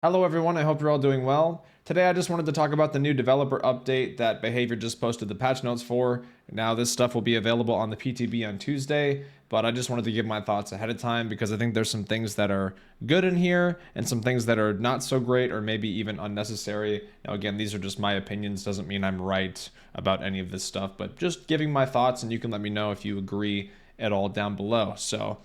Hello everyone, I hope you're all doing well. Today I just wanted to talk about the new developer update that Behavior just posted the patch notes for. Now this stuff will be available on the PTB on Tuesday, but I just wanted to give my thoughts ahead of time because I think there's some things that are good in here and some things that are not so great or maybe even unnecessary. Now again, these are just my opinions, doesn't mean I'm right about any of this stuff, but just giving my thoughts, and you can let me know if you agree at all down below. So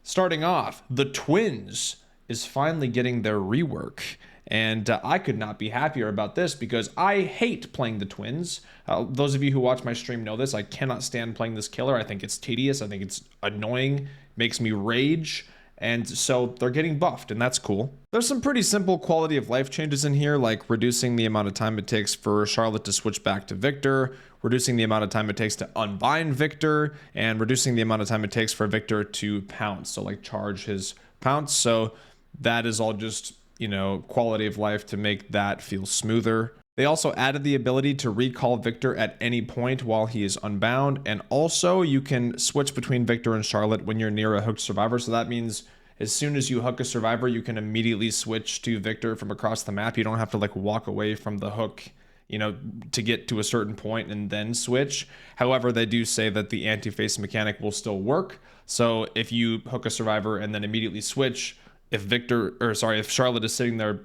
starting off, the Twins is finally getting their rework. And I could not be happier about this because I hate playing the Twins. Those of you who watch my stream know this. I cannot stand playing this killer. I think it's tedious. I think it's annoying. Makes me rage. And so they're getting buffed, and that's cool. There's some pretty simple quality of life changes in here, like reducing the amount of time it takes for Charlotte to switch back to Victor, reducing the amount of time it takes to unbind Victor, and reducing the amount of time it takes for Victor to pounce. So like charge his pounce. So that is all just, quality of life to make that feel smoother. They also added the ability to recall Victor at any point while he is unbound. And also you can switch between Victor and Charlotte when you're near a hooked survivor. So that means as soon as you hook a survivor, you can immediately switch to Victor from across the map. You don't have to walk away from the hook, to get to a certain point and then switch. However, they do say that the anti-face mechanic will still work. So if you hook a survivor and then immediately switch, if Charlotte is sitting there,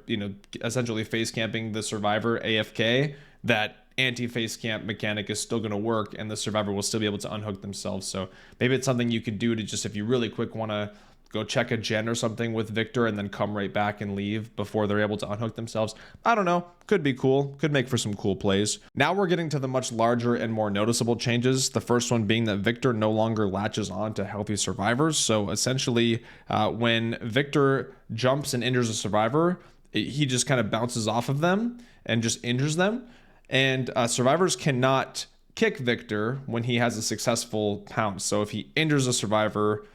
essentially face camping the survivor AFK, that anti-face camp mechanic is still going to work and the survivor will still be able to unhook themselves. So maybe it's something you could do to just, if you really quick want to go check a gen or something with Victor and then come right back and leave before they're able to unhook themselves. I don't know. Could be cool. Could make for some cool plays. Now we're getting to the much larger and more noticeable changes. The first one being that Victor no longer latches on to healthy survivors. So essentially, when Victor jumps and injures a survivor, he just kind of bounces off of them and just injures them. And survivors cannot kick Victor when he has a successful pounce. So if he injures a survivor,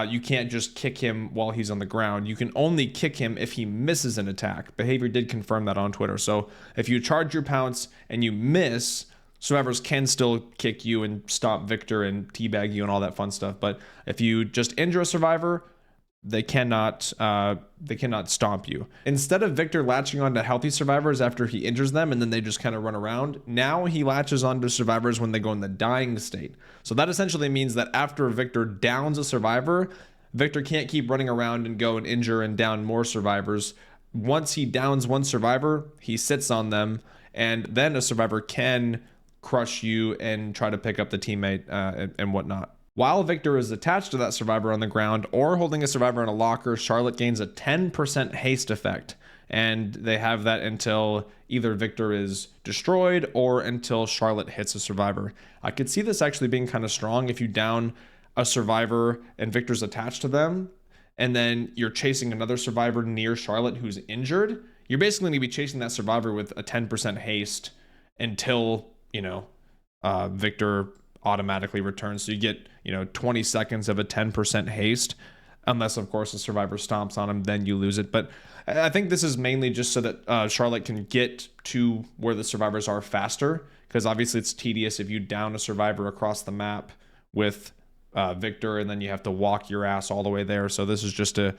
you can't just kick him while he's on the ground. You can only kick him if he misses an attack. Behavior did confirm that on Twitter. So if you charge your pounce and you miss, survivors can still kick you and stomp Victor and teabag you and all that fun stuff. But if you just injure a survivor, they cannot stomp you. Instead of Victor latching onto healthy survivors after he injures them and then they just kind of run around, now he latches onto survivors when they go in the dying state. So that essentially means that after Victor downs a survivor, Victor can't keep running around and go and injure and down more survivors. Once he downs one survivor, he sits on them, and then a survivor can crush you and try to pick up the teammate and whatnot. While Victor is attached to that survivor on the ground or holding a survivor in a locker, Charlotte gains a 10% haste effect. And they have that until either Victor is destroyed or until Charlotte hits a survivor. I could see this actually being kind of strong if you down a survivor and Victor's attached to them, and then you're chasing another survivor near Charlotte who's injured. You're basically going to be chasing that survivor with a 10% haste until, Victor automatically returns. So you get 20 seconds of a 10% haste, unless of course the survivor stomps on him, then you lose it. But I think this is mainly just so that Charlotte can get to where the survivors are faster, because obviously it's tedious if you down a survivor across the map with Victor and then you have to walk your ass all the way there. So this is just to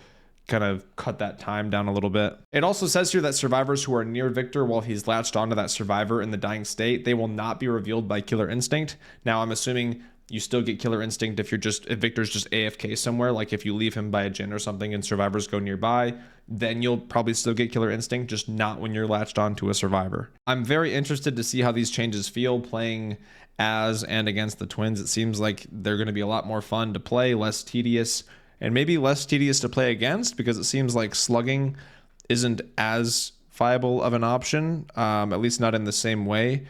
kind of cut that time down a little bit. It also says here that survivors who are near Victor while he's latched onto that survivor in the dying state, they will not be revealed by Killer Instinct. Now I'm assuming you still get Killer Instinct if Victor's just AFK somewhere, like if you leave him by a gen or something and survivors go nearby, then you'll probably still get Killer Instinct, just not when you're latched onto a survivor. I'm very interested to see how these changes feel playing as and against the Twins. It seems like they're going to be a lot more fun to play, less tedious, and maybe less tedious to play against, because it seems like slugging isn't as viable of an option, at least not in the same way.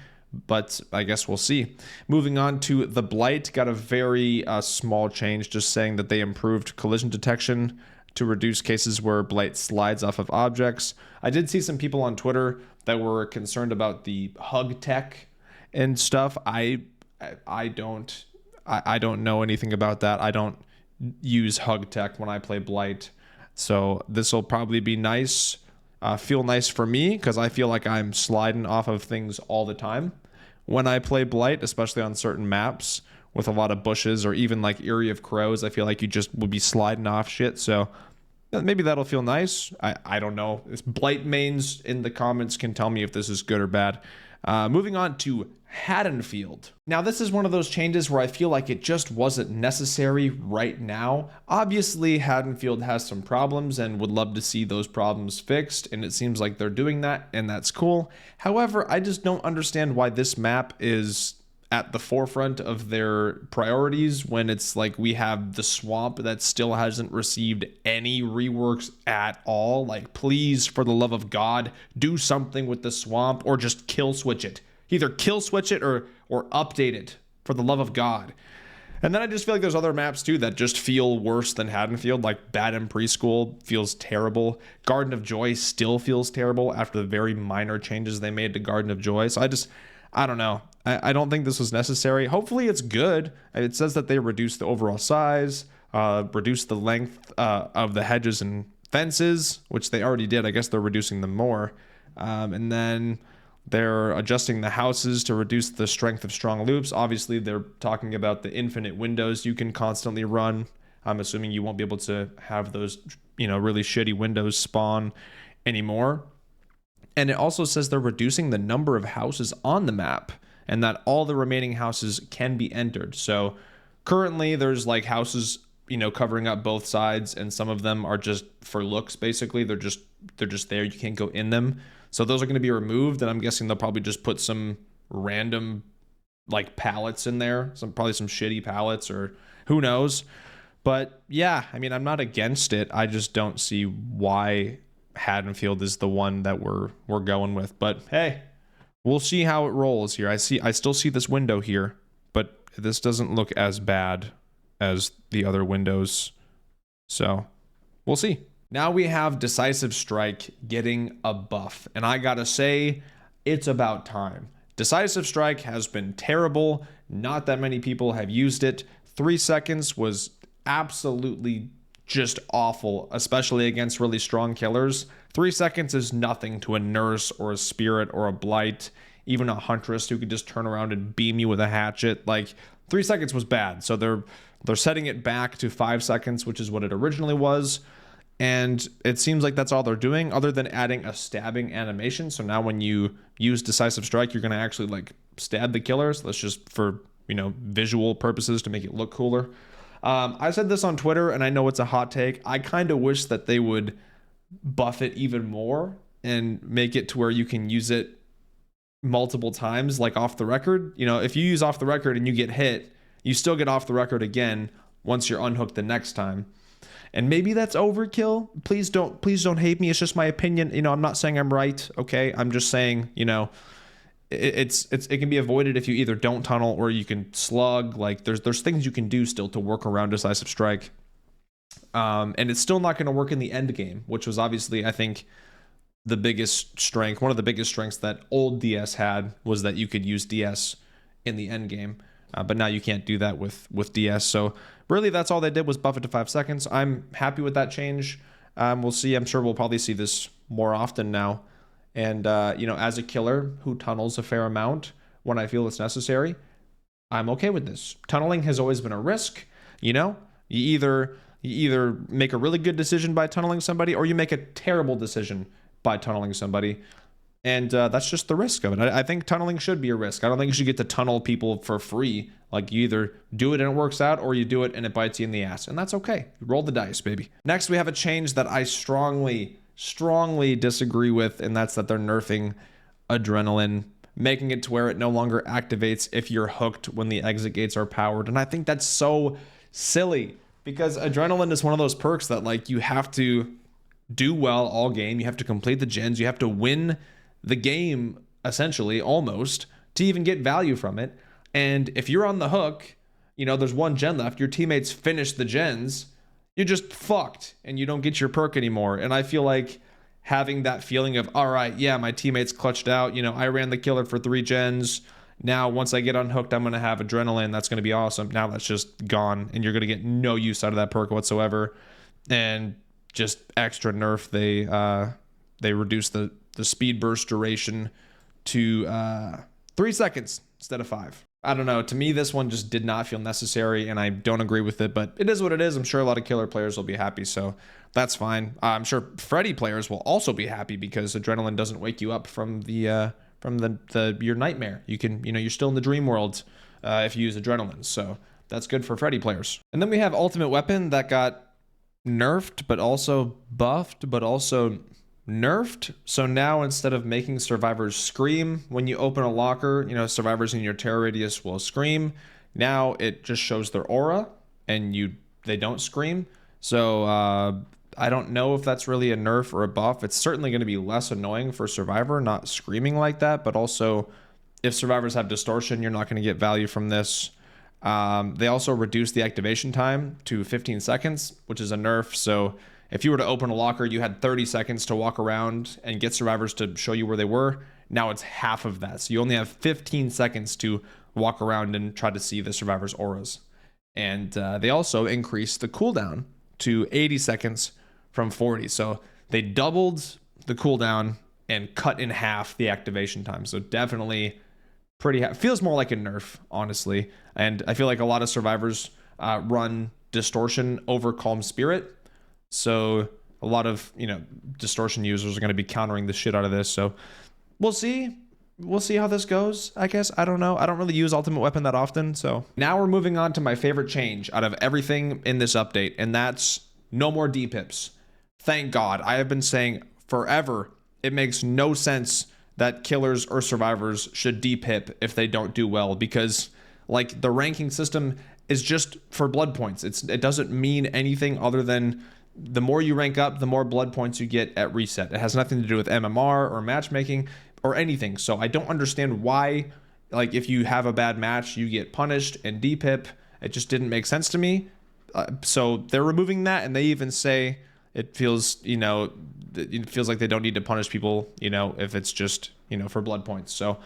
But I guess we'll see. Moving on to the Blight, got a very small change, just saying that they improved collision detection to reduce cases where Blight slides off of objects. I did see some people on Twitter that were concerned about the hug tech and stuff. I don't know anything about that. I don't use hug tech when I play Blight, so this will probably be nice, feel nice for me, because I feel like I'm sliding off of things all the time when I play Blight, especially on certain maps with a lot of bushes, or even like Eyrie of Crows. I feel like you just would be sliding off shit. So Maybe that'll feel nice. I don't know. It's Blight mains in the comments can tell me if this is good or bad. Moving on to Haddonfield. Now, this is one of those changes where I feel like it just wasn't necessary right now. Obviously, Haddonfield has some problems and would love to see those problems fixed, and it seems like they're doing that, and that's cool. However, I just don't understand why this map is at the forefront of their priorities when it's like we have the swamp that still hasn't received any reworks at all. Like, please, for the love of God, do something with the swamp or just kill switch it. Either kill switch it or update it, for the love of God. And then I just feel like there's other maps too that just feel worse than Haddonfield, like Baden Preschool feels terrible. Garden of Joy still feels terrible after the very minor changes they made to Garden of Joy. So I don't know. I don't think this was necessary. Hopefully it's good. It says that they reduced the overall size, reduced the length of the hedges and fences, which they already did. I guess they're reducing them more. And then they're adjusting the houses to reduce the strength of strong loops. Obviously, they're talking about the infinite windows you can constantly run. I'm assuming you won't be able to have those, really shitty windows spawn anymore. And it also says they're reducing the number of houses on the map and that all the remaining houses can be entered. So currently there's like houses, covering up both sides, and some of them are just for looks, basically. They're just there. You can't go in them. So those are going to be removed, and I'm guessing they'll probably just put some random like pallets in there, probably some shitty pallets, or who knows. But yeah, I mean, I'm not against it. I just don't see why Haddonfield is the one that we're going with. But hey, we'll see how it rolls here. I still see this window here, but this doesn't look as bad as the other windows. So we'll see. Now we have Decisive Strike getting a buff, and I gotta say, it's about time. Decisive Strike has been terrible. Not that many people have used it. 3 seconds was absolutely just awful, especially against really strong killers. 3 seconds is nothing to a nurse or a spirit or a blight, even a huntress who could just turn around and beam you with a hatchet. Like, 3 seconds was bad. So they're setting it back to 5 seconds, which is what it originally was. And it seems like that's all they're doing, other than adding a stabbing animation. So now when you use Decisive Strike, you're going to actually like stab the killers. That's just for, visual purposes to make it look cooler. I said this on Twitter, and I know it's a hot take. I kind of wish that they would buff it even more and make it to where you can use it multiple times, like off the record. If you use off the record and you get hit, you still get off the record again once you're unhooked the next time. And maybe that's overkill. Please don't hate me. It's just my opinion. I'm not saying I'm right. Okay. I'm just saying, it can be avoided if you either don't tunnel or you can slug. Like there's things you can do still to work around Decisive Strike. And it's still not going to work in the end game, which was obviously, I think, the biggest strength. One of the biggest strengths that old DS had was that you could use DS in the end game. But now you can't do that with DS. So really, that's all they did was buff it to 5 seconds. I'm happy with that change. We'll see. I'm sure we'll probably see this more often now. And, as a killer who tunnels a fair amount when I feel it's necessary, I'm okay with this. Tunneling has always been a risk. You either make a really good decision by tunneling somebody, or you make a terrible decision by tunneling somebody. And that's just the risk of it. I think tunneling should be a risk. I don't think you should get to tunnel people for free. Like, you either do it and it works out, or you do it and it bites you in the ass. And that's okay. Roll the dice, baby. Next, we have a change that I strongly disagree with, and that's that they're nerfing adrenaline, making it to where it no longer activates if you're hooked when the exit gates are powered. And I think that's so silly, because adrenaline is one of those perks that, like, you have to do well all game. You have to complete the gens. You have to win the game, essentially, almost, to even get value from it. And if you're on the hook, there's one gen left, your teammates finish the gens, you're just fucked and you don't get your perk anymore. And I feel like having that feeling of, all right, yeah, my teammates clutched out, I ran the killer for 3 gens. Now, once I get unhooked, I'm going to have adrenaline. That's going to be awesome. Now that's just gone, and you're going to get no use out of that perk whatsoever. And just extra nerf, they reduce the speed burst duration to 3 seconds instead of 5. I don't know. To me, this one just did not feel necessary, and I don't agree with it, but it is what it is. I'm sure a lot of killer players will be happy, so that's fine. I'm sure Freddy players will also be happy because adrenaline doesn't wake you up from your nightmare. You can, you're still in the dream world if you use adrenaline, so that's good for Freddy players. And then we have Ultimate Weapon that got nerfed, but also buffed, but also nerfed. So now instead of making survivors scream when you open a locker, survivors in your terror radius will scream. Now it just shows their aura and they don't scream. So I don't know if that's really a nerf or a buff. It's certainly going to be less annoying for survivor not screaming like that, but also if survivors have distortion, you're not going to get value from this. They also reduced the activation time to 15 seconds, which is a nerf. So if you were to open a locker, you had 30 seconds to walk around and get survivors to show you where they were. Now it's half of that. So you only have 15 seconds to walk around and try to see the survivors' auras. And they also increased the cooldown to 80 seconds from 40. So they doubled the cooldown and cut in half the activation time. So definitely feels more like a nerf, honestly. And I feel like a lot of survivors run distortion over calm spirit. So a lot of, distortion users are going to be countering the shit out of this. So we'll see. We'll see how this goes, I guess. I don't know. I don't really use Ultimate Weapon that often. So now we're moving on to my favorite change out of everything in this update, and that's no more DEPIPS. Thank God. I have been saying forever it makes no sense that killers or survivors should DPIP if they don't do well, because like the ranking system is just for blood points. It doesn't mean anything other than the more you rank up, the more blood points you get at reset. It has nothing to do with MMR or matchmaking or anything. So I don't understand why, like, if you have a bad match, you get punished and DPIP. It just didn't make sense to me. So they're removing that, and they even say it feels, it feels like they don't need to punish people, if it's just, for blood points. So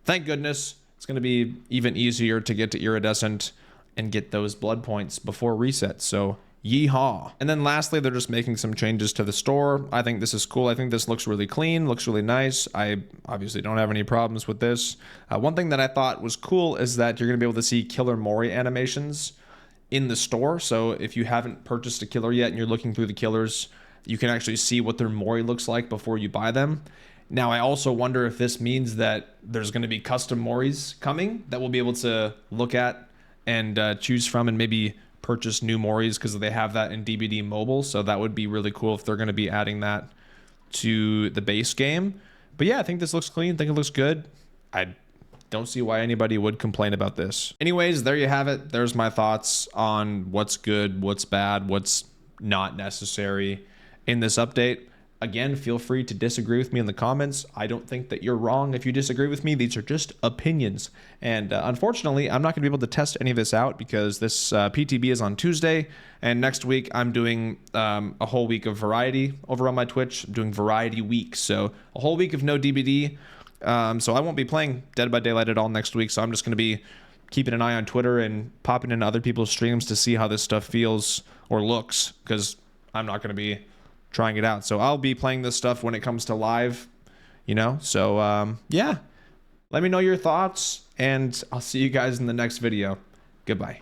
thank goodness. It's going to be even easier to get to iridescent and get those blood points before reset. So yeehaw. And then lastly, they're just making some changes to the store. I think this is cool. I think this looks really clean, looks really nice. I obviously don't have any problems with this. One thing that I thought was cool is that you're going to be able to see killer Mori animations in the store. So if you haven't purchased a killer yet and you're looking through the killers, you can actually see what their Mori looks like before you buy them. Now, I also wonder if this means that there's going to be custom Moris coming that we'll be able to look at and choose from, and maybe purchase new Moris because they have that in DBD mobile. So that would be really cool if they're going to be adding that to the base game. But yeah, I think this looks clean. I think it looks good. I don't see why anybody would complain about this. Anyways, there you have it. There's my thoughts on what's good, what's bad, what's not necessary in this update. Again, feel free to disagree with me in the comments. I don't think that you're wrong if you disagree with me. These are just opinions. And unfortunately, I'm not going to be able to test any of this out because this PTB is on Tuesday. And next week, I'm doing a whole week of variety over on my Twitch. I'm doing variety week. So a whole week of no DBD. So I won't be playing Dead by Daylight at all next week. So I'm just going to be keeping an eye on Twitter and popping into other people's streams to see how this stuff feels or looks, because I'm not going to be trying it out. So I'll be playing this stuff when it comes to live, So yeah, let me know your thoughts, and I'll see you guys in the next video. Goodbye.